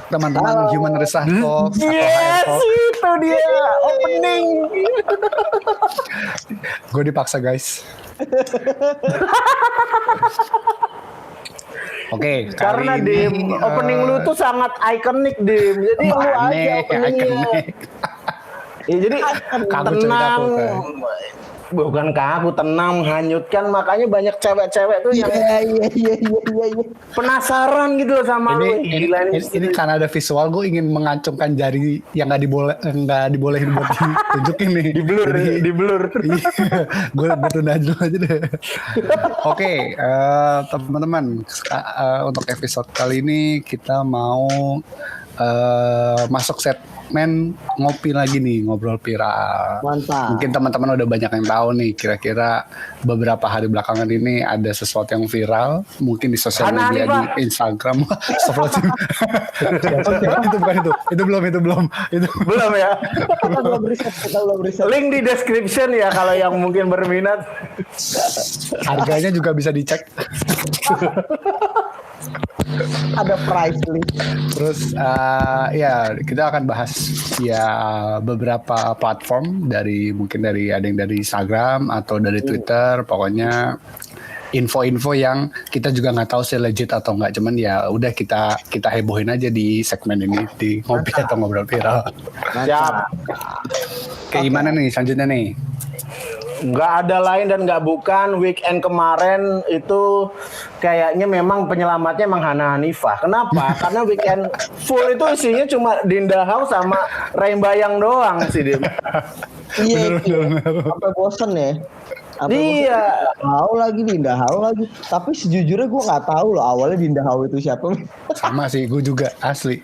Teman-teman Human Resah Talk atau Yes, HR Talk. itu dia opening. Gue dipaksa guys. Oke, Karena kali Dim, ini opening lu tuh sangat ikonik Dim. Jadi lu aja openingnya. Ya, jadi Kaku coy, tenang, kaku, bukan kaku, tenang, menghanyutkan. Makanya banyak cewek-cewek tuh yang Iya. penasaran gitu loh sama lu. Gila ini karena ada visual, gue ingin mengacungkan jari yang nggak dibolehin buat ditunjukin nih. di blur. Gue tunda dulu aja deh. Oke, teman-teman, untuk episode kali ini kita mau masuk segmen ngopi lagi nih, ngobrol viral. Mantap. Mungkin teman-teman udah banyak yang tahu nih, kira-kira beberapa hari belakangan ini ada sesuatu yang viral, mungkin di sosial media, di Instagram. Itu belum ya. Kita belum riset. Link di description ya kalau yang mungkin berminat. Harganya juga bisa dicek. Ada price list. Terus ya kita akan bahas ya beberapa platform, mungkin dari ada yang dari Instagram atau dari Twitter, pokoknya info-info yang kita juga nggak tahu sih legit atau nggak, cuman ya udah kita hebohin aja di segmen ini di ngopi atau ngobrol viral. Siap. Kayak gimana nih selanjutnya nih? Nggak ada lain dan nggak bukan, weekend kemarin itu kayaknya memang penyelamatnya emang Hana Hanifah. Kenapa? Karena weekend full itu isinya cuma Dinda House sama Rembayang doang sih, Dim. Iya. Sampai bosen ya. Iya. Dinda Hau lagi. Tapi sejujurnya gue nggak tahu loh awalnya Dinda Hau itu siapa. Sama sih, gue juga asli.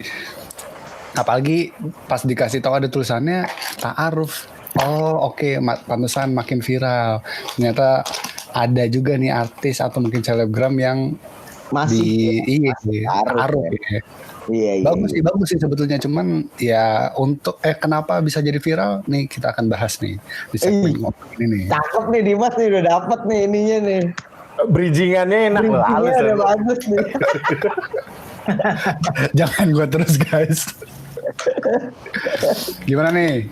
Apalagi pas dikasih tahu ada tulisannya Ta'aruf. Oh oke, pantesan makin viral. Ternyata ada juga nih artis atau mungkin selebgram yang masih Ta'aruf ya. Iya. Bagus sih sebetulnya, cuman ya untuk kenapa bisa jadi viral nih kita akan bahas nih di segmen ini nih. Cakep nih Dimas nih, udah dapet nih ininya nih. Bridgingannya enak loh, halus udah bagus nih. Jangan gua terus guys. Gimana nih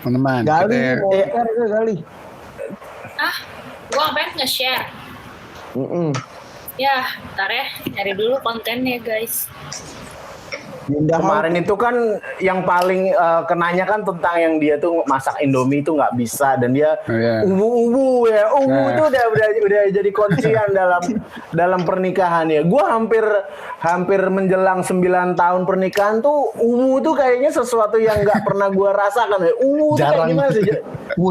teman-teman? Gali. Gua ngapain nge-share? Ya, ntar ya, nyari dulu kontennya guys. Kemarin itu kan yang paling kenanya kan tentang yang dia tuh masak Indomie itu nggak bisa, dan dia ubu itu udah jadi kuncian dalam pernikahannya. Gue hampir menjelang 9 tahun pernikahan tuh ubu tuh kayaknya sesuatu yang nggak pernah gue rasakan. Ubu tuh kayak gimana sih?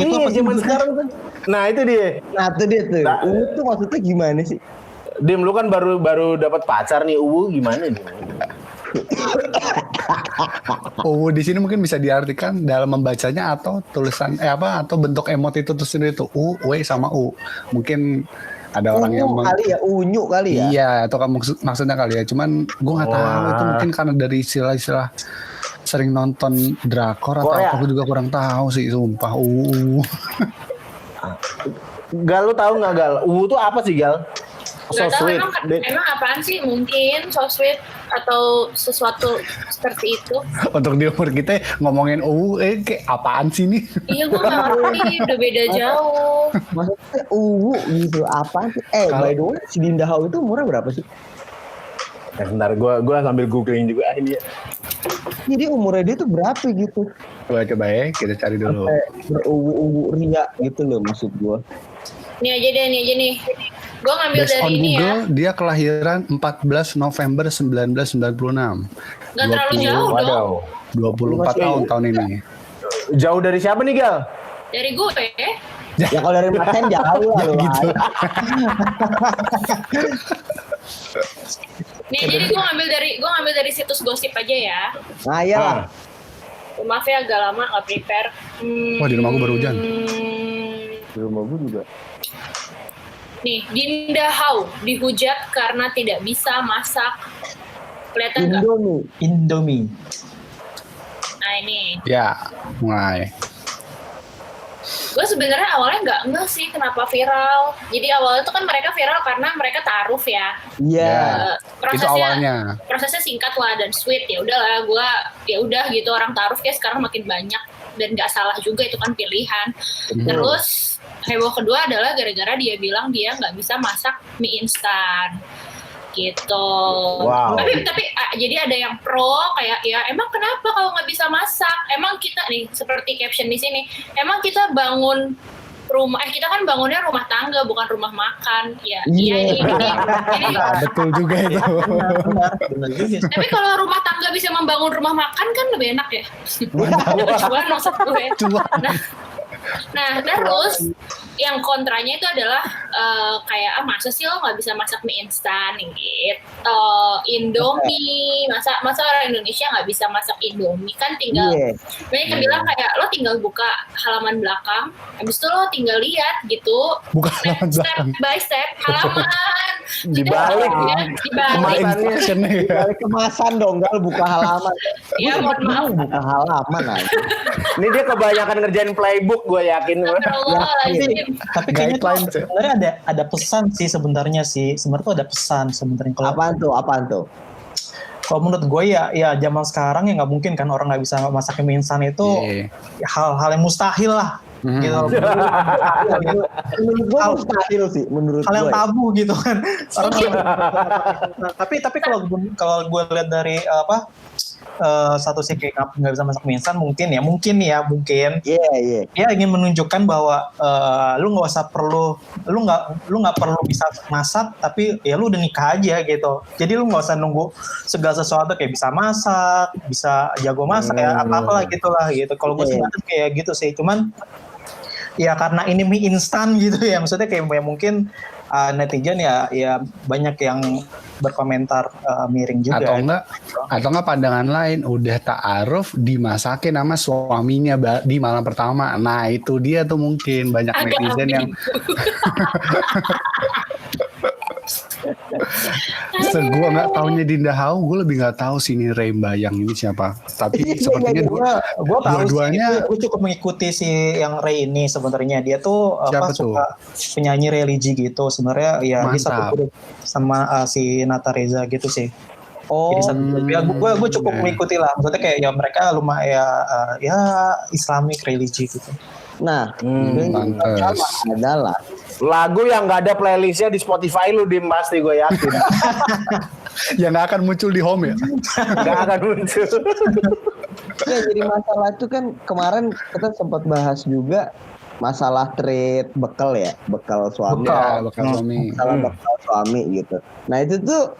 Iya zaman sekarang tuh. Nah itu dia tuh. Ubu tuh maksudnya gimana sih? Dim, lu kan baru dapat pacar nih, ubu gimana nih? Di sini mungkin bisa diartikan dalam membacanya atau tulisan atau bentuk emot itu tuh sendiri tuh W sama U. Mungkin ada orang yang unyu kali ya. Iya, atau maksudnya kali ya. Cuman gue nggak tahu itu mungkin karena dari istilah-istilah sering nonton drakor atau apa, gue juga kurang tahu sih, sumpah. Gal, lu tahu nggak Gal? Tuh apa sih Gal? Gak tahu emang apaan sih, mungkin so sweet atau sesuatu seperti itu. Untuk di umur kita ngomongin kayak apaan sih nih? Iya gue gak ngerti, udah beda jauh. Maksudnya gitu apa sih? By the way si Dinda Hau itu umurnya berapa sih? Bentar, gue sambil googling juga ini ya. Jadi umurnya dia tuh berapa gitu? Coba ya, kita cari dulu. Berubu ria gitu loh maksud gue. Ini aja nih. Gue ngambil based dari on ini Google, ya. Dia kelahiran 14 November 1996. Gak terlalu jauh dong. 24 tahun ini. Jauh dari siapa nih Gal? Dari gue ya kalau dari Maten jauh lah gitu. Nih jadi gue ngambil dari situs gosip aja ya. Nah ya. Maaf ya agak lama gak prepare. Wah di rumah gue baru hujan. Di rumah gue juga. Nih, Dinda Hau dihujat karena tidak bisa masak. Kelihatan nggak? Indomie. Nah ini. Ya, mulai. Gue sebenarnya awalnya enggak sih kenapa viral. Jadi awalnya tuh kan mereka viral karena mereka taaruf ya. Iya. Itu awalnya. Prosesnya singkat lah dan sweet, ya udahlah gue ya udah gitu, orang taaruf kayak sekarang makin banyak dan nggak salah juga, itu kan pilihan. Terus heboh kedua adalah gara-gara dia bilang dia nggak bisa masak mie instan gitu. Wow. Tapi jadi ada yang pro kayak ya emang kenapa kalau nggak bisa masak? Emang kita nih seperti caption di sini, emang kita bangun rumah, kita kan bangunnya rumah tangga bukan rumah makan. Ya, iya ini. Betul juga itu. Benar juga. Tapi kalau rumah tangga bisa membangun rumah makan kan lebih enak ya. Cuan maksud gue. Nah terus yang kontranya itu adalah kayak masa sih lo nggak bisa masak mie instan gitu, Indomie, masa orang Indonesia nggak bisa masak Indomie kan, tinggal banyak yang bilang kayak lo tinggal buka halaman belakang, habis itu lo tinggal lihat gitu, Buka halaman step belakang. by step halaman Dibalik ya, dibalik. Dari kemasan dong, Gal, buka halaman. Ya mohon maaf. Buka halaman aja. Ini dia kebanyakan ngerjain playbook, gue yakin. Astagfirullahaladzim. Tapi kayaknya tuh Guideline. sebenarnya ada pesan sih sebenarnya sih. Sebenarnya tuh ada pesan sebenarnya. Apaan tuh? Kalau menurut gue ya zaman sekarang ya nggak mungkin kan orang nggak bisa masak mie instan itu hal-hal yang mustahil lah. Gitu. Menurut gue mustahil sih, menurut Hal yang gue. tabu gitu kan. Tapi kalau gue lihat dari satu sih kayak nggak bisa masak mie instan mungkin. Iya. Dia ingin menunjukkan bahwa lu nggak perlu bisa masak, tapi ya lu udah nikah aja gitu. Jadi lu nggak usah nunggu segala sesuatu kayak bisa masak, bisa jago masak ya apa-apalah gitulah gitu. Kalau gue sih kayak gitu sih. Cuman ya karena ini mie instan gitu ya, maksudnya kayak mungkin netizen ya banyak yang berkomentar miring juga. Atau enggak pandangan lain, udah ta'aruf dimasakin sama suaminya di malam pertama. Nah itu dia tuh mungkin banyak netizen yang gue nggak taunya Dinda Hau, gue lebih nggak tahu sih ini Ray Bayang ini siapa. Tapi sepertinya gue tahu dua-duanya. gue cukup mengikuti si yang Ray ini sebenarnya. Dia tuh suka penyanyi religi gitu. Sebenarnya ya dia satu grup sama si Nata Reza gitu sih. Jadi gue cukup mengikuti lah. Maksudnya kayak ya mereka lumayan ya Islamic religi gitu. Nah, adalah lagu yang nggak ada playlistnya di Spotify lu, Dim, pasti gue yakin. Yang nggak akan muncul di home ya. Nggak akan muncul. ya, jadi masalah itu kan kemarin kita sempat bahas juga masalah trade bekal suami. Bekal suami. Masalah bekal suami gitu. Nah itu tuh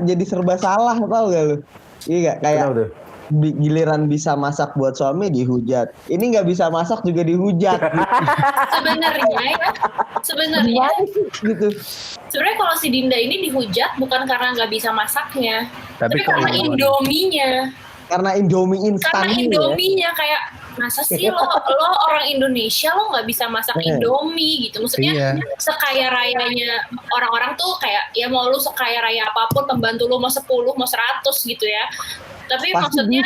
jadi serba salah, tau gak lu? Iya gak? Kayak giliran bisa masak buat suami dihujat. Ini nggak bisa masak juga dihujat. Sebenarnya gitu. Sebenarnya kalau si Dinda ini dihujat bukan karena nggak bisa masaknya, tapi karena Indominya. Karena Indomie instan. Karena Indominya kayak masa sih lo orang Indonesia lo nggak bisa masak Indomie gitu. Maksudnya sekaya rayanya orang-orang tuh kayak ya mau lu sekaya raya apapun, pembantu lu mau 10 mau 100 gitu ya. Tapi pasti maksudnya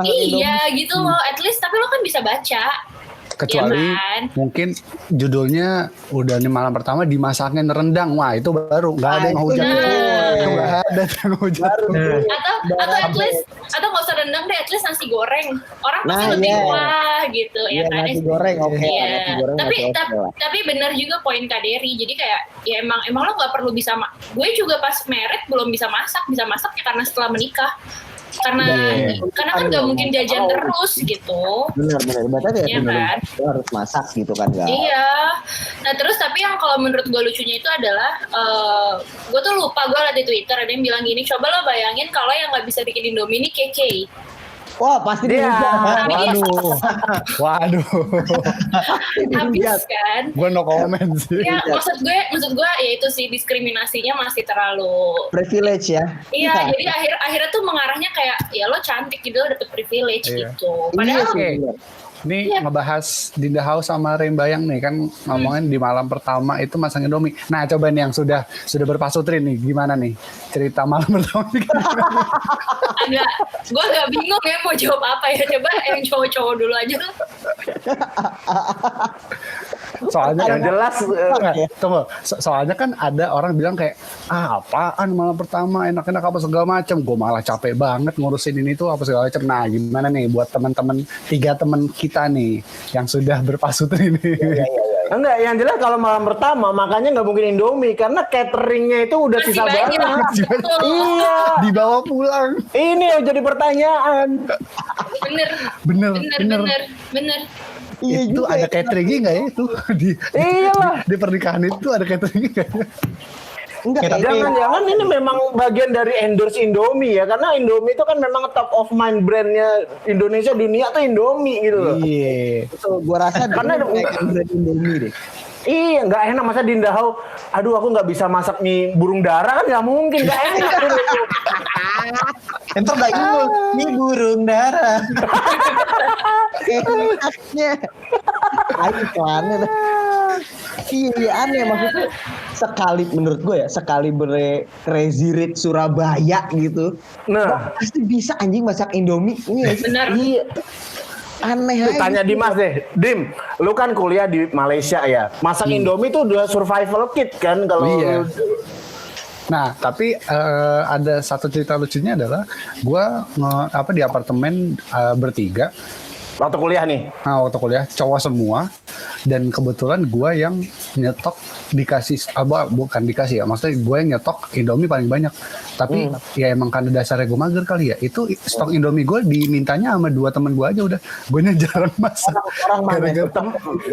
iya gitu loh, at least tapi lo kan bisa baca. Kecuali mungkin judulnya udah nih malam pertama dimasaknya rendang, wah itu baru nggak ada yang hujat. Nggak ada yang hujat. Atau at least atau nggak usah rendang deh, at least nasi goreng. Orang pasti lebih wah gitu ya kan. Nasi goreng Tapi benar juga poin Kak Dery. Jadi kayak ya emang lo nggak perlu bisa. Gue juga pas married belum bisa masak ya karena setelah menikah. Karena kan nggak mungkin jajan terus gitu. Benar. Berarti ya kan? Harus masak gitu kan, Gak? Iya. Nah terus tapi yang kalau menurut gue lucunya itu adalah gue tuh lupa, gue liat di Twitter ada yang bilang gini, coba lo bayangin kalau yang nggak bisa bikin Indomie ini KK. Wah pasti dia. Waduh. Habis kan? Gue no comment sih. Ya maksud gue ya itu sih diskriminasinya masih terlalu privilege ya. Iya, jadi akhirnya tuh mengarahnya kayak ya lo cantik gitu lo dapet privilege gitu. Padahal Ini ngebahas Dinda House sama Rembayang nih kan ngomongin di malam pertama itu masang Indomie. Nah coba nih yang sudah berpasutri nih gimana nih cerita malam pertama? Gue agak bingung ya mau jawab apa ya. Coba yang cowok-cowok dulu aja. Soalnya yang jelas tunggu. Soalnya kan ada orang bilang kayak apaan malam pertama enak-enak apa segala macam. Gue malah capek banget ngurusin ini tuh apa segala macam. Nah gimana nih buat teman-teman 3 teman kita nih yang sudah berpasutri ini. Enggak, yang jelas kalau malam pertama makanya nggak mungkin Indomie karena cateringnya itu udah sisa banget. Iya. Dibawa pulang. Ini yang jadi pertanyaan. Bener. Iya itu juga, ada cateringnya nggak ya itu di pernikahan itu ada cateringnya nggak? Enggak, jangan ini memang bagian dari endorse Indomie ya karena Indomie itu kan memang top of mind brandnya Indonesia dunia tuh Indomie gitu loh. Iya. Betul, gua rasa karena brand Indomie deh. Iya, nggak enak masa Dinda House. Aduh, aku nggak bisa masak mie burung dara kan nggak mungkin, nggak enak. Entar nggak inget mie burung dara. Enaknya. Ayo aneh dah. Iya aneh maksudnya sekali menurut gue ya sekali Crazy Rich Surabaya gitu. Nah, pasti bisa anjing masak Indomie. Benar. Iya. Aneh aja. Tanya Dimas deh, Dim, lu kan kuliah di Malaysia ya, masak Indomie itu udah survival kit kan kalau iya. Nah, tapi ada satu cerita lucunya adalah gue di apartemen bertiga. Waktu kuliah nih? Nah, waktu kuliah cowok semua dan kebetulan gue yang nyetok dikasih bukan dikasih ya, maksudnya gue yang nyetok Indomie paling banyak. Tapi ya emang karena dasarnya gue mager kali ya. Itu stok Indomie gue dimintanya sama 2 temen gue aja udah. Gue jarang masak. Orang mana?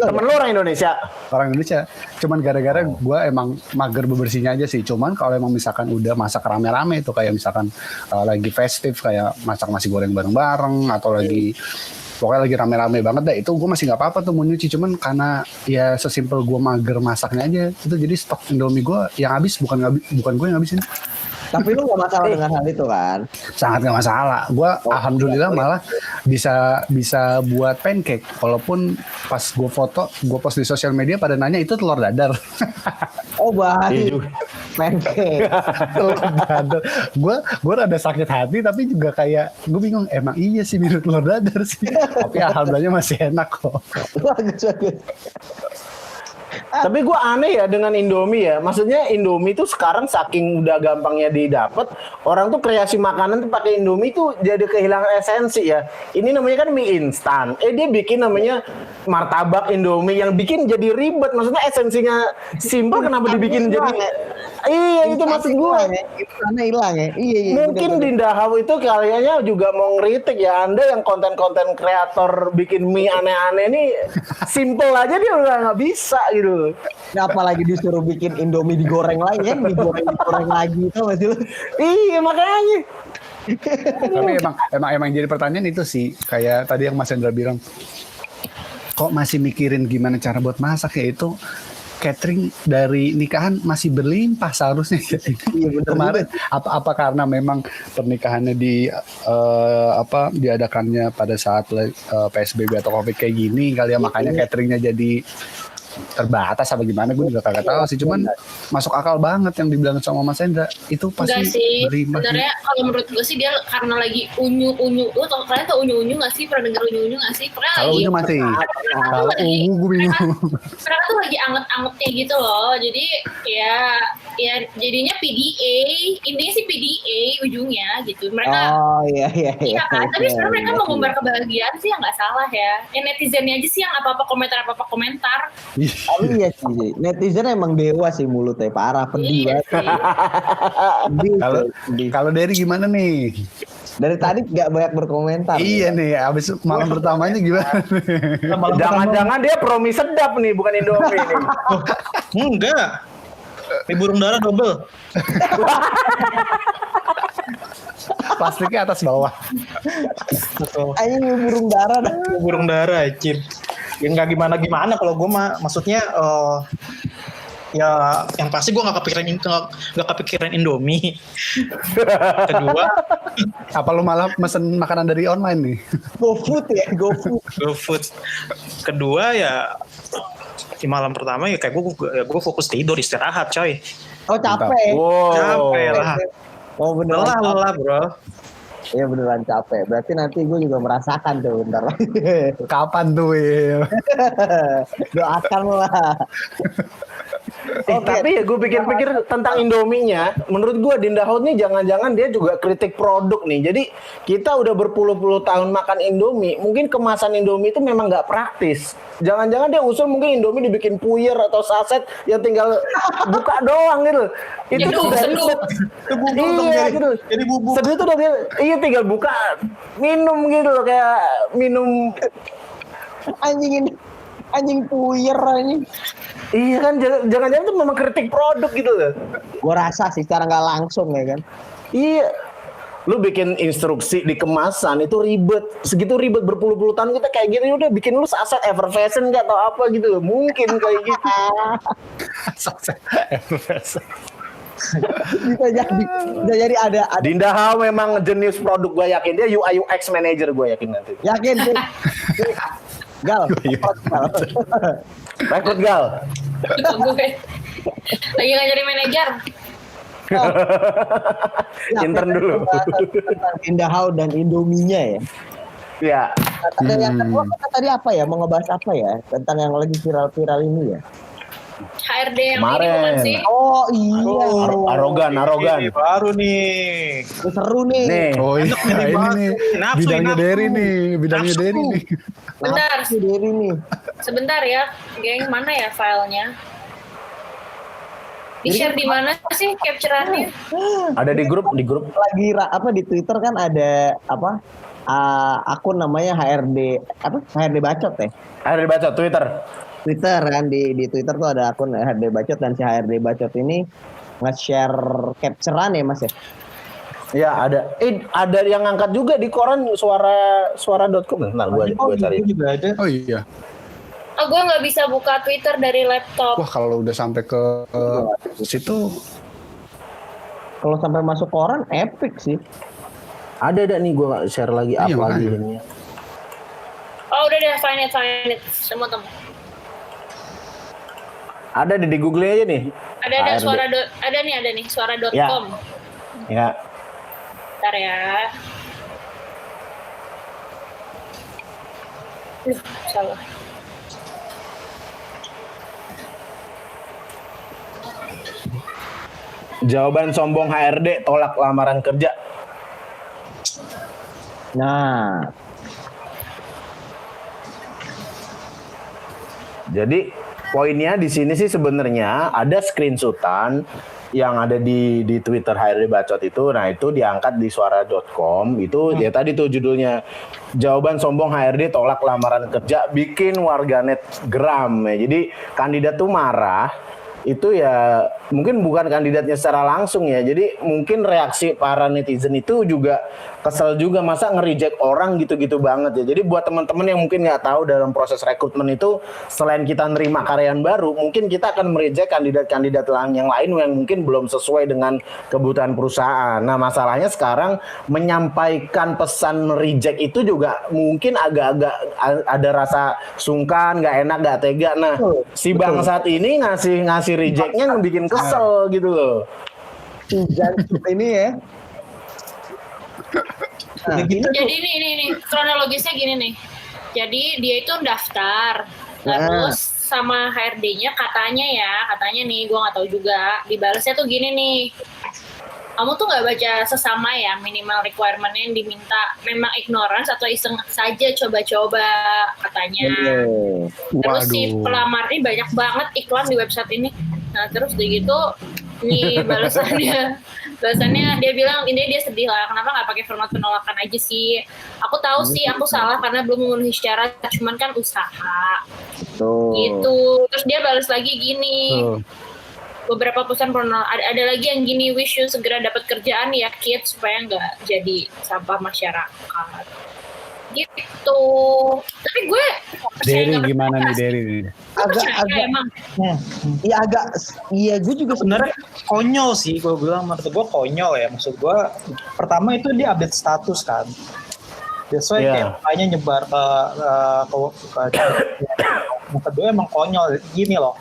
Temen lu orang Indonesia? Orang Indonesia. Cuman gara-gara gue emang mager bebersihnya aja sih. Cuman kalau emang misalkan udah masak rame-rame itu kayak misalkan lagi festif kayak masak nasi goreng bareng-bareng atau lagi pokoknya lagi rame-rame banget dah, itu gue masih nggak apa-apa tuh mau nyuci, cuman karena ya sesimpel gue mager masaknya aja itu jadi stok Indomie gue yang habis bukan gue yang habisin. Tapi lu gak masalah dengan hal itu kan? Sangat gak masalah. Gue alhamdulillah malah bisa buat pancake. Walaupun pas gue foto, gue post di sosial media pada nanya itu telur dadar. Oh baik. Pancake. Telur dadar. Gue rada sakit hati tapi juga kayak gue bingung. Emang iya sih mirip telur dadar sih. Tapi alhamdulillah masih enak kok. Bagus. Tapi gue aneh ya dengan Indomie ya. Maksudnya Indomie tuh sekarang saking udah gampangnya didapat, orang tuh kreasi makanan tuh pakai Indomie tuh jadi kehilangan esensi ya. Ini namanya kan mie instan. Dia bikin namanya martabak Indomie yang bikin jadi ribet. Maksudnya esensinya simpel kenapa dibikin jadi iya itu maksud gue. Karena hilang ya. Iya. Mungkin Dinda House itu kayaknya juga mau ngeritik ya. Anda yang konten-konten kreator bikin mie aneh-aneh nih simple aja dia udah nggak bisa gitu. Apalagi disuruh bikin Indomie digoreng lagi kan, digoreng lagi itu masih lu. Iya makanya. Tapi emang jadi pertanyaan itu sih kayak tadi yang Mas Hendra bilang. Kok masih mikirin gimana cara buat masak ya itu catering dari nikahan masih berlimpah seharusnya. Iya benar. Kemarin apa karena memang pernikahannya diadakannya pada saat PSBB atau Covid kayak gini kali ya makanya cateringnya jadi terbatas apa gimana gue juga kagak tahu sih, cuman masuk akal banget yang dibilang sama Mas Hendra itu pasti berlimpah. Sebenarnya kalau menurut gue sih dia karena lagi unyu kalian tau unyu nggak sih, pernah dengar unyu nggak sih? Kalau unyu masih kalau ungu gue bingung. Mereka tuh lagi anget-angetnya gitu loh, jadi ya jadinya PDA, intinya sih PDA ujungnya gitu. Mereka iya kan, tapi sebenarnya mereka mau ngumbar kebahagiaan sih ya nggak salah ya. Netizennya aja sih yang apa-apa komentar. Tapi iya sih, netizen emang dewa sih mulutnya parah, pedih banget. Kalau dari gimana nih? Dari tadi nggak banyak berkomentar. Iya nih, abis malam pertamanya gimana? Jangan-jangan dia promi sedap nih, bukan Indomie nih. Enggak. Mie burung dara double. Plastiknya atas bawah. Ayo burung dara dah. Burung dara, Cip. Ya nggak gimana kalau gue mah maksudnya Ya, yang pasti gue nggak kepikiran Indomie. Kedua, Apa lu malah mesen makanan dari online nih? GoFood ya, GoFood. GoFood. Kedua ya, di malam pertama ya kayak gue fokus tidur istirahat coy. Oh capek. Wow. Capek lah. Oh beneran. Lelah bro. Iya beneran capek. Berarti nanti gue juga merasakan tuh bentar lagi. Kapan tuh, Will? Doakan lah. Tapi ya gue pikir-pikir tentang Indominya, menurut gue Dinda Hout nih jangan-jangan dia juga kritik produk nih. Jadi kita udah berpuluh-puluh tahun makan Indomie, mungkin kemasan Indomie itu memang nggak praktis. Jangan-jangan dia usul mungkin Indomie dibikin puyer atau saset yang tinggal buka doang gitu. Itu tuh udah ribet. Iya gitu. Jadi bubuk. Sedih tuh udah iya tinggal buka minum gitu loh kayak minum Anjing puyer anjing. iya kan jangan-jangan tuh memang kritik produk gitu loh. Gue rasa sih secara nggak langsung ya kan. Iya. Lu bikin instruksi di kemasan itu ribet. Segitu ribet berpuluh-puluh tahun kita kayak gitu udah bikin lu saset effervescent enggak atau apa gitu loh. Mungkin kayak gitu. bisa jadi ada Dinda Hout memang jenis produk gue yakin dia UI UX manager gue yakin nanti. yakin sih. Gal. Rekrut Gal. Gue lagi ngajarin manajer. Intern dulu. Tentang Dinda Hout dan Indominya ya. Ya. Dan yang kedua tadi apa ya? Mau ngebahas apa ya? Tentang yang lagi viral-viral ini ya. HRD yang Kemarin. ini bukan sih? Oh iya. Arogan. Ini baru nih. Ini seru nih. Nih. Oh iya, ini nih. Nafsu, Bidangnya nafsu. Derry nih. Bidangnya Nafsu. Derry nih. Bentar, Nafsu diri nih. sebentar ya, geng, mana ya filenya? Di-share di mana sih capture-annya? Ada di grup. Lagi di Twitter kan ada apa? Akun namanya HRD Bacot ya. Ada dibaca Twitter kan di Twitter tuh ada akun HRD Bacot dan si HRD Bacot ini nge-share capture-an ya Mas ya. Ya ada. Ada yang ngangkat juga di koran suara.com. Bentar gue cari. Juga ada. Oh iya. Oh, gue nggak bisa buka Twitter dari laptop. Wah, kalau udah sampai ke situ Kalau sampai masuk koran epic sih. Ada nih gue share lagi Iya, apa lagi makanya. ini. Oh, udah deh, find it. Semua teman. Ada di Google aja nih. Ada HRD. ada nih suara.com. Ya. Bentar ya. Salah. Jawaban sombong HRD tolak lamaran kerja. Nah, Jadi poinnya di sini sih sebenarnya ada screenshotan yang ada di Twitter HRD Bacot itu. Nah, itu diangkat di suara.com. Itu ya tadi tuh judulnya jawaban sombong HRD tolak lamaran kerja bikin warganet geram ya. Jadi kandidat tuh marah. Itu ya mungkin bukan kandidatnya secara langsung ya. Jadi mungkin reaksi para netizen itu juga kesel juga, masa nge-reject orang gitu-gitu banget ya. Jadi buat teman-teman yang mungkin nggak tahu dalam proses rekrutmen itu selain kita nerima karyawan baru, mungkin kita akan mereject kandidat-kandidat yang lain yang mungkin belum sesuai dengan kebutuhan perusahaan. Nah, masalahnya sekarang menyampaikan pesan reject itu juga mungkin agak-agak ada rasa sungkan, nggak enak, nggak tega. Nah, si bangsat ini ngasih rejectnya bikin kesel gitu loh. ini ya. Nah, Jadi ini kronologisnya gini nih. Jadi dia itu daftar, terus sama HRD-nya katanya nih, gue nggak tahu juga. Dibalasnya tuh gini nih. Kamu tuh nggak baca sesama ya minimal requirement-nya yang diminta. Memang ignorance atau iseng saja coba-coba katanya. Terus si pelamar ini banyak banget iklan di website ini. Nah terus udah gitu, nih balasannya dia bilang ini dia sedih lah. Kenapa nggak pakai format penolakan aja sih? Aku tahu sih aku salah karena belum memenuhi syarat. Cuman kan usaha. Gitu. Terus dia balas lagi gini. Beberapa pesan ada lagi yang gini, wish you segera dapat kerjaan ya kids supaya nggak jadi sampah masyarakat. gitu. Tapi gue Derry gimana nih Derry? Agak emang. Iya gue juga Sebenarnya konyol sih, gue bilang menurut gue konyol ya. Maksud gue, pertama itu dia update status kan. Biasanya kayak makanya nyebar ke yang kedua emang konyol. Gini loh,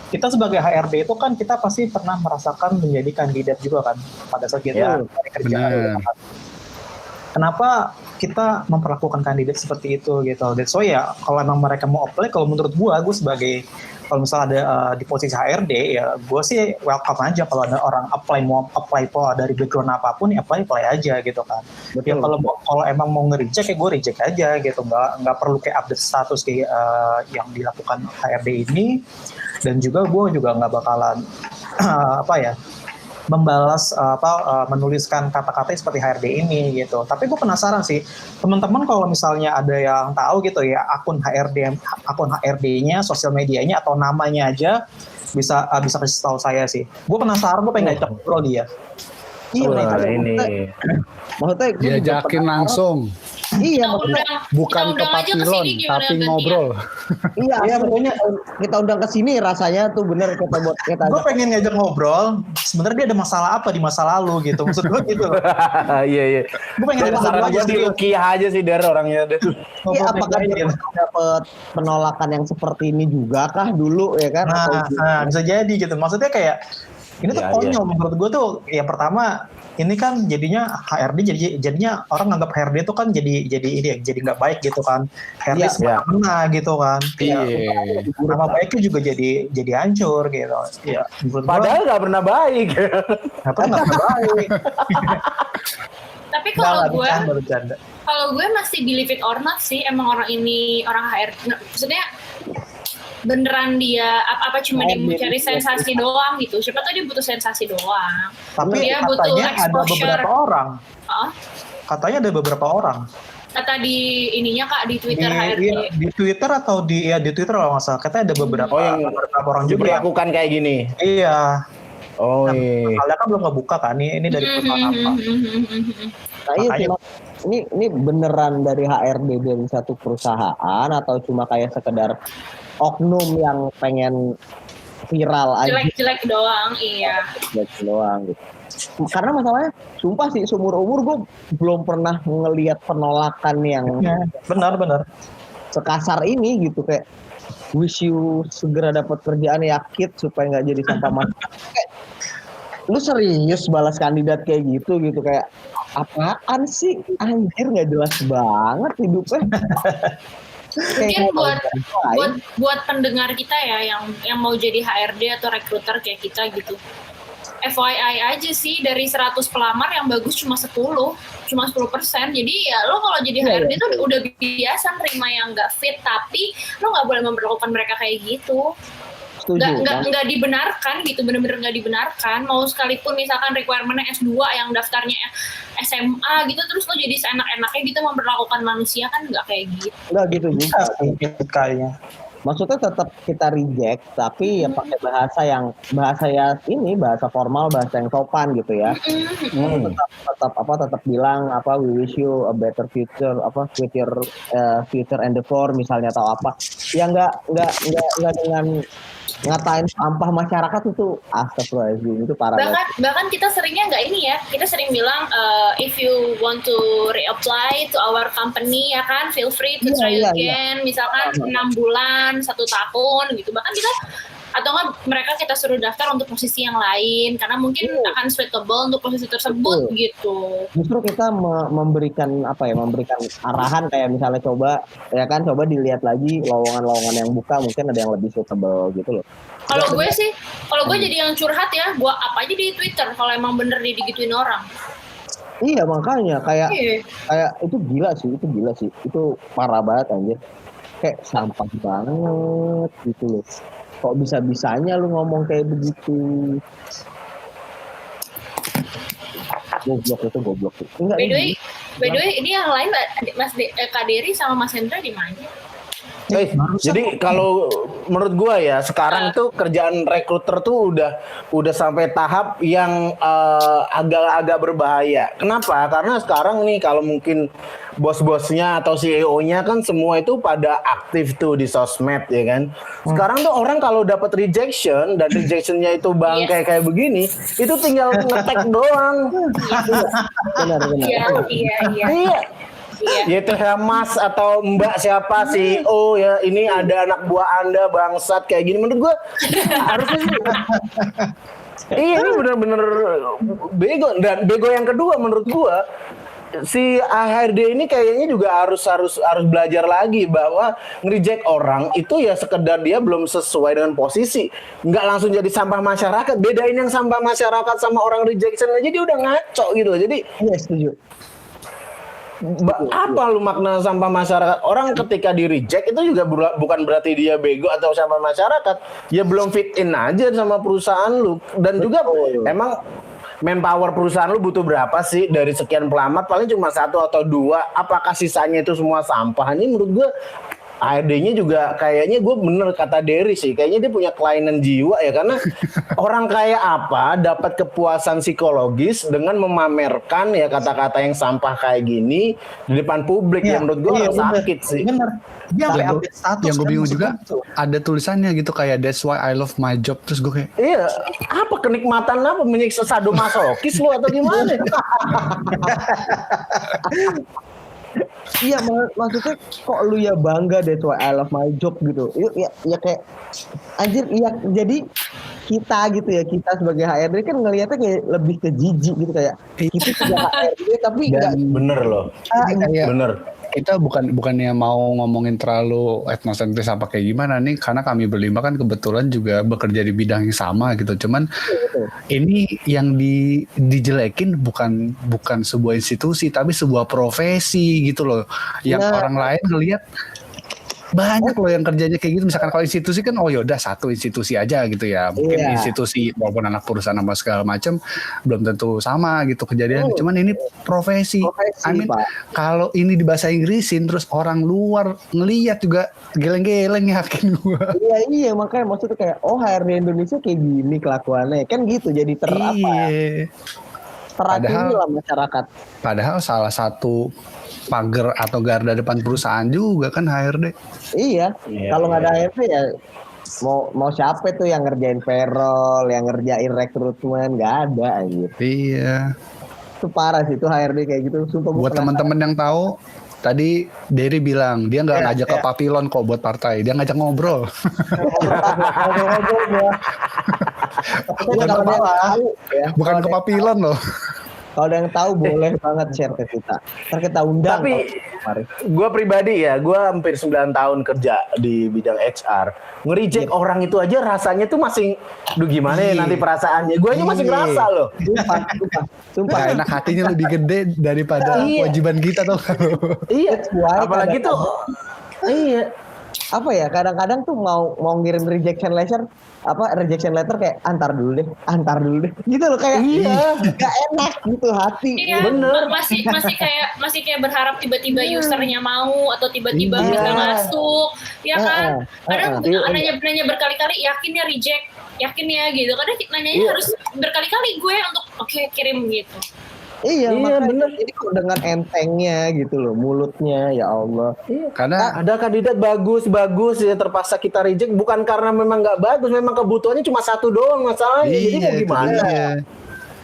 kita sebagai HRD itu kan kita pasti pernah merasakan menjadi kandidat juga kan pada saat kita cari kerjaan. Kenapa kita memperlakukan kandidat seperti itu gitu? That's why ya kalau emang mereka mau apply, kalau menurut gue sebagai kalau misalnya ada di posisi HRD ya gue sih welcome aja kalau ada orang mau apply dari background apapun ya apply aja gitu kan. Betul. Ya kalau emang mau nge-reject ya gue reject aja gitu, nggak perlu kayak update status kayak yang dilakukan HRD ini. Dan juga gue juga nggak bakalan membalas menuliskan kata-kata seperti HRD ini gitu. Tapi gue penasaran sih, teman-teman kalau misalnya ada yang tahu gitu ya akun HRD-nya, sosial medianya atau namanya aja bisa kasih tahu saya sih. Gue penasaran, gue pengen ngajak ngobrol dia. Iya, ini. Maksudnya diajakin langsung. Iya, bukan ke papilon, tapi ngobrol. Iya, pokoknya kita undang ke sini rasanya tuh bener kita buat kita. Gue pengen ngajak ngobrol. Sebenarnya dia ada masalah apa di masa lalu gitu, maksud gue gitu. Iya. Gue pengen ada masalah aja di Rukiah aja sih dari orangnya. Iya, apakah dia dapat penolakan yang seperti ini juga kah dulu ya kan? Nah, bisa jadi gitu. Maksudnya kayak ini tuh konyol menurut gue tuh. Yang pertama ini kan jadinya HRD jadinya orang nganggap HRD itu kan jadi nggak baik gitu kan. HRD semena gitu kan. Nama baiknya juga jadi hancur gitu. Ya, padahal nggak pernah baik. Nggak pernah baik. Tapi kalau gue masih believe it or not sih, emang orang ini orang HRD. Maksudnya beneran dia apa cuma dia mencari sensasi doang gitu. Siapa tahu dia butuh sensasi doang. Tapi dia katanya ada beberapa orang. Katanya ada beberapa orang. Kata di ininya Kak di Twitter HRD. Iya, di Twitter atau di Twitter kalau nggak salah. Katanya ada beberapa orang juga dilakukan kayak gini. Iya. Oh iya. Kalian kan belum ngebuka kan? Ini dari perusahaan apa? Nah, ini beneran dari HRD dari satu perusahaan atau cuma kayak sekedar oknum yang pengen viral aja? Jelek-jelek doang, iya. Jelek doang gitu. Karena masalahnya, sumpah sih seumur-umur gue belum pernah ngelihat penolakan yang benar sekasar ini gitu, kayak wish you segera dapat kerjaan yakin supaya nggak jadi sampah masyarakat. Lu serius balas kandidat kayak gitu kayak apaan sih, anjir nggak jelas banget hidupnya. Mungkin buat pendengar kita ya yang mau jadi HRD atau rekruter kayak kita gitu, FYI aja sih, dari 100 pelamar yang bagus cuma 10%. Jadi ya lo kalau jadi HRD tuh udah biasa nerima yang nggak fit, tapi lo nggak boleh memperlakukan mereka kayak gitu. Nggak dibenarkan gitu, bener-bener nggak dibenarkan. Mau sekalipun misalkan requirement-nya S2 yang daftarnya SMA gitu, terus lo jadi seenak-enaknya gitu memperlakukan manusia, kan nggak kayak gitu. Nggak gitu juga kayaknya. Maksudnya tetap kita reject, tapi ya pakai bahasa formal, bahasa yang sopan gitu ya. Tetap bilang we wish you a better future, future endeavor misalnya atau apa. Ya nggak dengan ngatain sampah masyarakat itu astagfirullahaladzim, itu parah. Bahkan kita seringnya nggak ini ya, kita sering bilang if you want to reapply to our company ya kan, feel free to try again. Misalkan 6 bulan, 1 tahun gitu. Bahkan kita atau enggak mereka kita suruh daftar untuk posisi yang lain karena mungkin akan suitable untuk posisi tersebut gitu. Justru kita memberikan arahan kayak misalnya coba dilihat lagi lowongan-lowongan yang buka, mungkin ada yang lebih suitable gitu loh. Kalau gue jadi yang curhat ya, gue apa aja di Twitter kalau emang bener digituin orang. Iya makanya kayak itu gila sih, itu parah banget anjir. Kayak sampah banget gitu loh. Kok bisa-bisanya lu ngomong kayak begitu? Goblok itu. By the way, ini yang lain Kak Dery sama Mas Hendra di mana? Jadi kalau menurut gua ya sekarang tuh kerjaan rekruter tuh udah sampai tahap yang agak-agak berbahaya. Kenapa? Karena sekarang nih kalau mungkin bos-bosnya atau CEO-nya kan semua itu pada aktif tuh di sosmed ya kan. Sekarang tuh orang kalau dapat rejection dan rejectionnya itu bangkai kayak begini, itu tinggal ngetek doang. Benar. Iya. Ya itu ya Mas atau Mbak siapa CEO ya, ini ada anak buah Anda bangsat kayak gini, menurut gua harusnya sih. Iya, ini bener-bener bego. Dan bego yang kedua menurut gua, si HRD ini kayaknya juga harus belajar lagi bahwa nge-reject orang itu ya sekedar dia belum sesuai dengan posisi, nggak langsung jadi sampah masyarakat. Bedain yang sampah masyarakat sama orang rejection aja dia udah ngaco gitu. Jadi Iya, setuju. apa lu makna sampah masyarakat? Orang ketika di reject itu juga bukan berarti dia bego atau sampah masyarakat. Ya belum fit in aja sama perusahaan lu. Dan juga emang manpower perusahaan lu butuh berapa sih dari sekian pelamar? Paling cuma 1 atau 2. Apakah sisanya itu semua sampah? Ini menurut gue ARD-nya juga kayaknya, gue bener kata Derry sih, kayaknya dia punya kelainan jiwa ya, karena orang kayak apa dapat kepuasan psikologis dengan memamerkan ya kata-kata yang sampah kayak gini di depan publik ya, menurut gue orang sakit sih. Bener. Dia sampai update status. Yang gue kan, bingung juga maksudnya. ada tulisannya gitu kayak that's why I love my job, terus gue kayak Iya, apa kenikmatan apa, menyiksa sadomasokis lu atau gimana? Iya, maksudnya kok lu ya bangga that's why I love my job gitu. Ya kayak anjir, ya jadi kita sebagai HRD kan ngelihatnya kayak lebih ke jijik gitu, kayak kita juga HRD tapi enggak Bener loh. kayak Bener. kita bukannya mau ngomongin terlalu etnosentris apa kayak gimana nih, karena kami berlima kan kebetulan juga bekerja di bidang yang sama gitu. Cuman ini yang dijelekin bukan sebuah institusi tapi sebuah profesi gitu loh, yang orang lain ngelihat banyak loh yang kerjanya kayak gitu. Misalkan kalau institusi kan oh yaudah satu institusi aja gitu ya, mungkin institusi maupun anak perusahaan apa segala macam belum tentu sama gitu kejadian. Cuman ini profesi I mean, kalau ini di bahasa Inggrisin terus orang luar ngelihat juga geleng-geleng, yakin gua. Iya makanya maksudnya kayak HRD Indonesia kayak gini kelakuannya kan gitu, jadi teracuni lah masyarakat. Padahal salah satu pagar atau garda depan perusahaan juga kan HRD. Iya. Kalau nggak ada HRD ya mau siapa tuh yang ngerjain payroll, yang ngerjain rekrutmen, nggak ada gitu. Iya. Itu parah sih itu HRD kayak gitu. Sumpah. Buat teman-teman yang tahu, tadi Derry bilang dia nggak ngajak ke papilon kok buat partai, dia ngajak ngobrol. Bukan ke papilon loh. Kalau ada yang tahu boleh banget share ke kita. Ntar kita undang. Tapi gue pribadi ya, gue hampir 9 tahun kerja di bidang HR. Nge-reject orang itu aja rasanya tuh masih, duh gimana ya nanti perasaannya. Gue aja masih ngerasa loh. Sumpah. Gak enak hatinya lebih gede daripada kewajiban kita tuh. Iya, apalagi tuh. Iya. Apa ya, kadang-kadang tuh mau ngirim rejection letter kayak antar dulu deh gitu loh, kayak gak enak gitu hati. Iya, bener. masih kayak berharap tiba-tiba usernya mau atau tiba-tiba bisa masuk, ya kan? Kadang nanya berkali-kali, yakin ya reject, yakin ya gitu. Kadang nanyanya harus berkali-kali gue untuk oke, kirim gitu. Iya bener. Jadi kok dengan entengnya gitu loh mulutnya, ya Allah. Karena ada kandidat bagus ya terpaksa kita reject, bukan karena memang nggak bagus, memang kebutuhannya cuma satu doang masalahnya. Jadi mau gimana?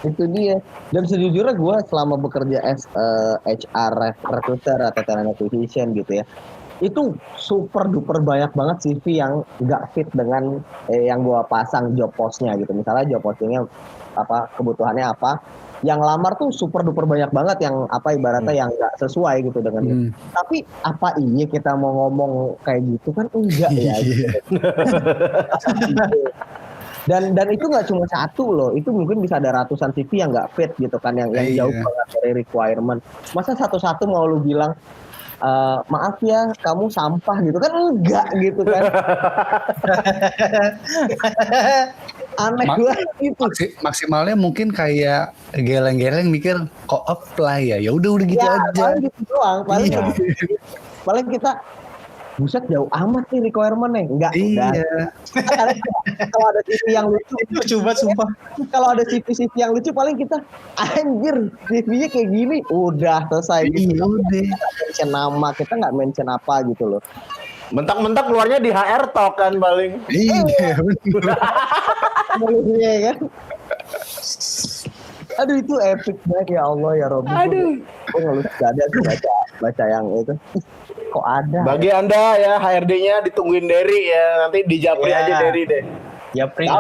Itu dia. Dan sejujurnya gue selama bekerja as HR recruiter atau talent acquisition gitu ya, itu super duper banyak banget CV yang nggak fit dengan yang gue pasang job postnya gitu. Misalnya job postingnya apa, kebutuhannya apa, yang lamar tuh super duper banyak banget yang apa ibaratnya yang nggak sesuai gitu dengan itu. Tapi apa iya kita mau ngomong kayak gitu kan enggak ya gitu. Dan itu nggak cuma satu loh, itu mungkin bisa ada ratusan CV yang nggak fit gitu kan, yang jauh banget dari requirement. Masa satu-satu mau lu bilang maaf ya kamu sampah gitu kan, enggak gitu kan. Aneh banget gitu. Maksimalnya mungkin kayak geleng-geleng mikir kok apply ya udah gitu aja. Paling gitu doang. Paling kita buset jauh amat nih requirement-nya. Enggak, udah. Kalau ada CV yang lucu, coba sumpah. Kalau ada CV yang lucu paling kita anjir CV-nya kayak gini, udah selesai gitu. Udah. Mention nama, kita nggak mention apa gitu loh. Mentak-mentak keluarnya di HR Talk kan paling. Iya, betul. Mulutnya kan. Aduh itu epic banget ya Allah ya Robby. Aduh. Gue ngelus gak ada sih baca yang itu. Kok ada? Bagi Anda ya HRD-nya ditungguin Derry ya. Nanti dijapri aja Derry deh. Ya print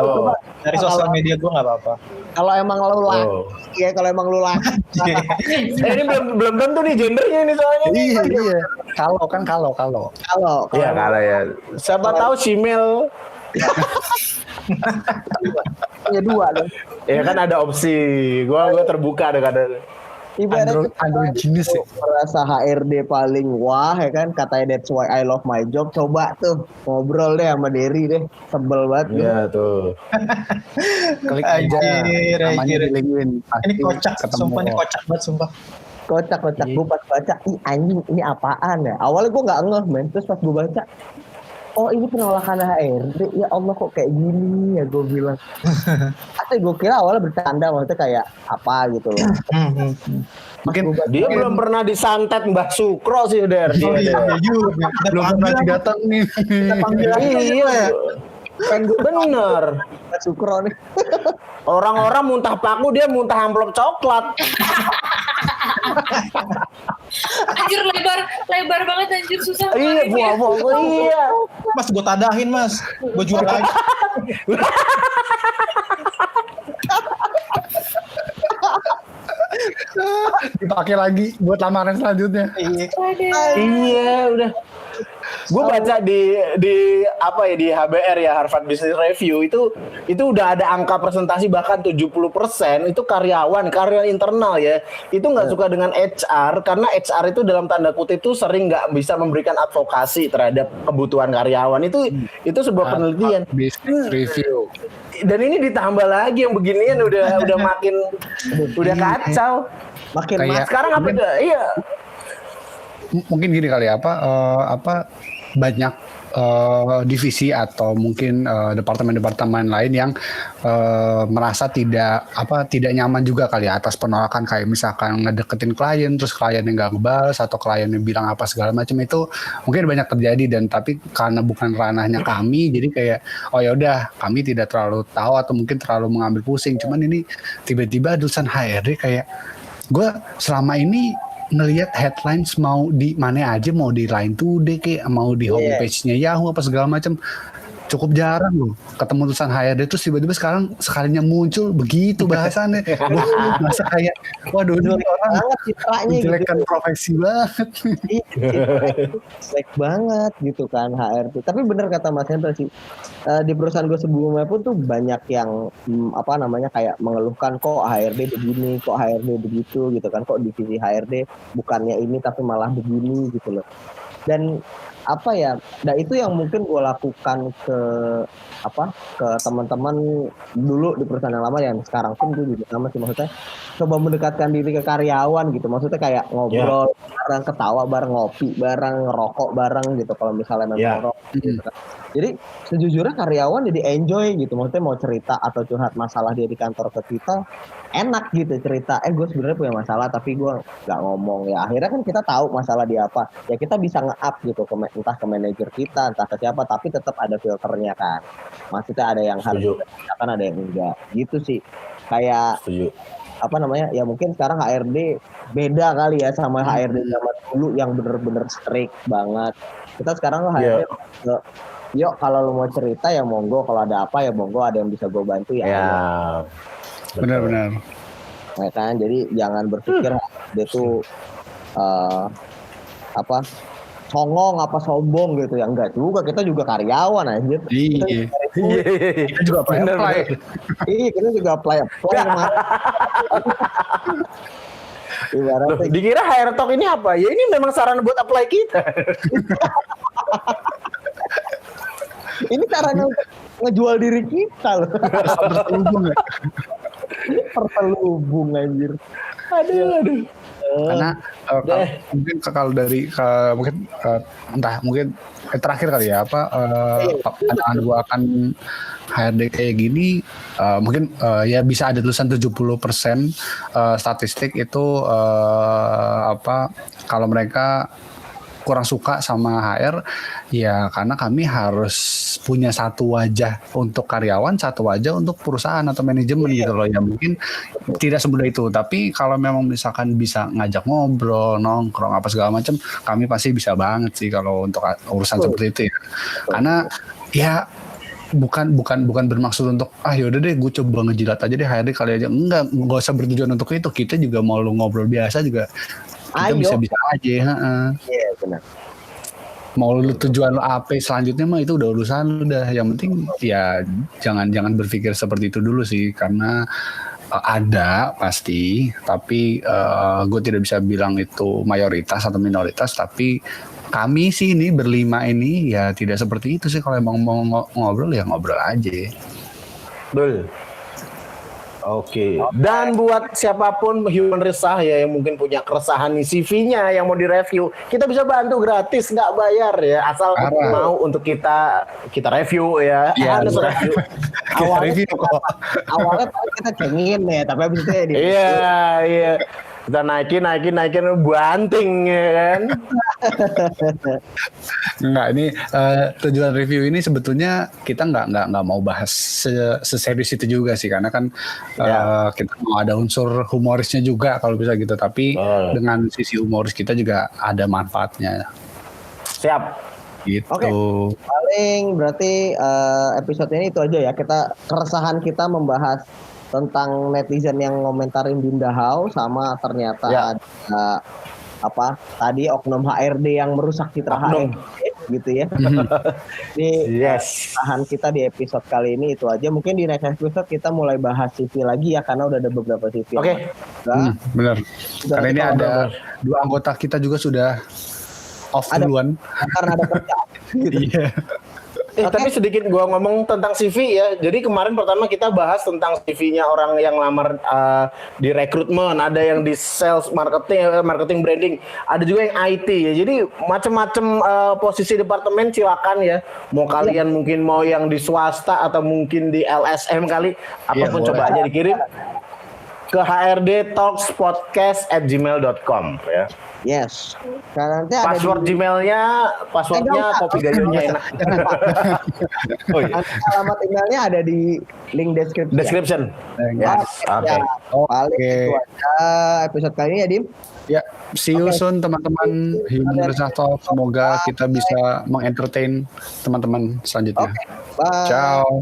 dari sosial media gue nggak apa-apa. Kalau emang lu laki, ya kalau emang lu laki. Ini belum tentu nih gendernya ini soalnya. Iya. Kalau. Iya kalau ya. Siapa tahu Simel. Punya dua dong. Ya kan ada opsi. Gua terbuka dengan Ibaratnya jenis ya. merasa HRD paling wah ya kan, katanya that's why I love my job. Coba tuh ngobrol deh sama Derry deh, sebel banget. Iya tuh. Klik aja namanya di LinkedIn. Ini kocak, sumpah ini kocak banget sumpah. Kocak gue pas baca, ih anjing ini apaan ya. Awalnya gue nggak ngeh men, terus pas gue baca, oh ini penolakan HRD, ya Allah kok kayak gini ya gue bilang. Atau gue kira awalnya bercanda, maksudnya kayak apa gitu loh. Mungkin dia belum pernah disantet Mbah Sukro sih Der. Belum pernah datang nih. Iya. Kan bener. Mbah Sukro nih. Orang-orang muntah paku, dia muntah amplop coklat. Anjir lebar banget anjir, susah. Iya, buah-buah. Iya. Mas gue tadahin mas, gue jual lagi. Dipakai lagi buat lamaran selanjutnya. Iya, udah. Gue baca di apa ya, di HBR ya, Harvard Business Review itu udah ada angka presentasi bahkan 70% itu karyawan internal ya. Itu nggak suka dengan HR karena HR itu dalam tanda kutip itu sering nggak bisa memberikan advokasi terhadap kebutuhan karyawan. Itu sebuah penelitian. Business Review. Dan ini ditambah lagi yang beginian udah makin udah kacau. Makin sekarang apa tuh? Iya. Mungkin gini kali ya, apa banyak divisi atau mungkin departemen-departemen lain yang merasa tidak nyaman juga kali ya atas penolakan, kayak misalkan ngedeketin klien terus kliennya nggak ngebales atau kliennya bilang apa segala macam. Itu mungkin banyak terjadi, dan tapi karena bukan ranahnya kami, jadi kayak oh ya udah kami tidak terlalu tahu atau mungkin terlalu mengambil pusing. Cuman ini tiba-tiba tulisan HRD, kayak gue selama ini ngelihat headlines mau di mana aja, mau di Line Today kayak mau di homepage-nya Yahoo apa segala macam, cukup jarang loh ketemu tulisan HRD. Terus tiba-tiba sekarang sekalinya muncul begitu bahasannya. Wah, masa kayak waduh ini orang menjelekkan gitu. Profesi banget. Jelek banget gitu kan HRD. Tapi bener kata Mas Hendra sih, di perusahaan gue sebelumnya pun tuh banyak yang kayak mengeluhkan kok HRD begini, kok HRD begitu gitu kan, kok divisi HRD bukannya ini tapi malah begini gitu loh. Dan nah itu yang mungkin gue lakukan ke teman-teman dulu di perusahaan yang lama, yang sekarang pun gue juga sama sih, maksudnya coba mendekatkan diri ke karyawan gitu, maksudnya kayak ngobrol bareng, ketawa bareng, ngopi bareng, ngerokok bareng gitu kalau misalnya memang ngerokok gitu kan. Jadi sejujurnya karyawan jadi enjoy gitu, maksudnya mau cerita atau curhat masalah dia di kantor ke kita enak gitu, cerita gue sebenarnya punya masalah tapi gue nggak ngomong, ya akhirnya kan kita tahu masalah dia apa, ya kita bisa nge-up gitu entah ke manajer kita, entah ke siapa, tapi tetap ada filternya kan, maksudnya ada yang harus dikerjakan, ada yang enggak gitu sih. Kayak ya mungkin sekarang HRD beda kali ya sama HRD zaman dulu yang bener-bener strict banget. Kita sekarang HRD yuk kalau lu mau cerita ya monggo, kalau ada apa ya monggo, ada yang bisa gue bantu ya. Benar-benar. Ya kan, jadi jangan berpikir dia tuh songong apa sombong gitu ya, enggak juga, kita juga karyawan aja. Iya. Kita juga apply. Iya, kita juga apply. Ibaratnya dikira HR Talk ini apa? Ya ini memang saran buat apply kita. Ini caranya ngejual diri kita loh. Terselubung ya. Terselubung anjir. Aduh. Karena mungkin kalau dari mungkin terakhir kali ya pandangan gue akan HRD kayak gini, mungkin ya bisa ada tulisan 70% statistik itu kalau mereka kurang suka sama HR ya karena kami harus punya satu wajah untuk karyawan, satu wajah untuk perusahaan atau manajemen gitu loh. Ya mungkin tidak semudah itu, tapi kalau memang misalkan bisa ngajak ngobrol, nongkrong apa segala macam, kami pasti bisa banget sih kalau untuk urusan seperti itu ya. Karena ya bukan bermaksud untuk yaudah deh gue coba ngejilat aja deh HRD kali aja, nggak usah bertujuan untuk itu. Kita juga mau lu ngobrol biasa juga kita bisa aja. Iya benar. Mau lu tujuan lu apa selanjutnya mah itu udah urusan lu dah. Yang penting ya jangan berpikir seperti itu dulu sih, karena ada pasti, tapi gue tidak bisa bilang itu mayoritas atau minoritas, tapi kami sih ini berlima ini ya tidak seperti itu sih. Kalau emang mau ngobrol ya ngobrol aja. Betul. Oke. Dan buat siapapun human resah ya yang mungkin punya keresahan nih CV-nya yang mau direview, kita bisa bantu gratis, nggak bayar ya, asal mau untuk kita review ya. Harus review. Awalnya kita cengin ya, tapi abis itu ya Iya. Kita naikin banting ya kan. Enggak, ini tujuan review ini sebetulnya kita nggak mau bahas seserius itu juga sih, karena kan kita mau ada unsur humorisnya juga kalau bisa gitu, tapi dengan sisi humoris kita juga ada manfaatnya. Siap. Gitu. Oke. Paling berarti episode ini itu aja ya, keresahan kita membahas tentang netizen yang ngomentarin Dinda How, sama ternyata ada tadi oknum HRD yang merusak citra HRD gitu ya. Ini keresahan kita di episode kali ini itu aja. Mungkin di next episode kita mulai bahas CV lagi ya, karena udah ada beberapa CV. Oke. Benar. Karena ini ada 2 anggota kita juga sudah off duluan. Karena ada kerjaan. Gitu. Iya. Tapi sedikit gua ngomong tentang CV ya. Jadi kemarin pertama kita bahas tentang CV-nya orang yang lamar di rekrutmen, ada yang di sales, marketing branding, ada juga yang IT ya. Jadi macam-macam posisi departemen silakan ya. Mau kalian mungkin mau yang di swasta atau mungkin di LSM kali, apapun coba aja dikirim ke hrdtalkspodcast@gmail.com ya. Yes. Karena nanti ada passwordnya kopi gayonya enak. Alamat emailnya ada di link description. Yes. Paling itu aja episode kali ini ya, Dim. Ya, see you soon teman-teman Human Resah Talk. Semoga kita bisa mengentertain teman-teman selanjutnya. Bye. Ciao.